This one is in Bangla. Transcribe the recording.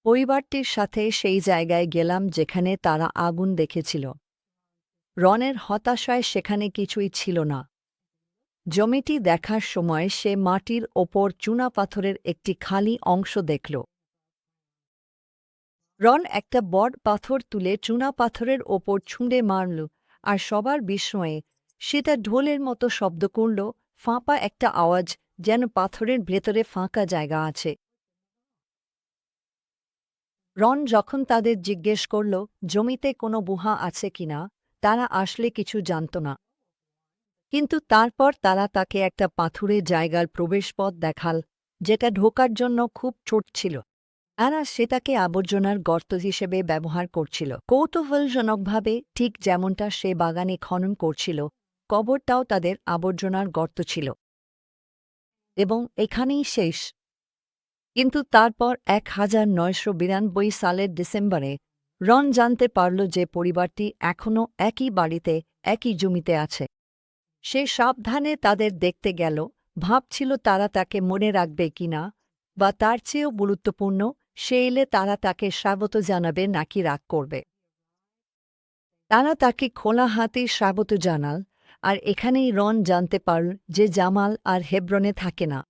পরিবারটির সাথে সেই জায়গায় গেলাম যেখানে তারা আগুন দেখেছিল। রনের হতাশায় সেখানে কিছুই ছিল না। জমিটি দেখার সময় সে মাটির ওপর চুনাপাথরের একটি খালি অংশ দেখল। রন একটা বড় পাথর তুলে চুনাপাথরের ওপর ছুঁড়ে মারল, আর সবার বিস্ময়ে সেটা ঢোলের মতো শব্দ করল, ফাঁপা একটা আওয়াজ, যেন পাথরের ভেতরে ফাঁকা জায়গা আছে। রন যখন তাদের জিজ্ঞেস করল জমিতে কোনো গুহা আছে কিনা, তারা আসলে কিছু জানত না। কিন্তু তারপর তারা তাকে একটা পাথুরে জায়গার প্রবেশপথ দেখাল, যেটা ঢোকার জন্য খুব ছোট ছিল। তারা সেটাকে আবর্জনার গর্ত হিসেবে ব্যবহার করছিল। কৌতূহলজনকভাবে ঠিক যেমনটা সে বাগানে খনন করছিল, কবরটাও তাদের আবর্জনার গর্ত ছিল। এবং এখানেই শেষ। কিন্তু তারপর 1992 সালের ডিসেম্বরে রন জানতে পারল যে পরিবারটি এখনও একই বাড়িতে, একই জমিতে আছে। সে সাবধানে তাদের দেখতে গেল, ভাবছিল তারা তাকে মনে রাখবে কিনা, বা তার চেয়েও গুরুত্বপূর্ণ, সে এলে তারা তাকে স্বাগত জানাবে নাকি রাগ করবে। তারা তাকে খোলা হাতে স্বাগত জানাল, আর এখানেই রন জানতে পারল যে জামাল আর হেব্রনে থাকে না।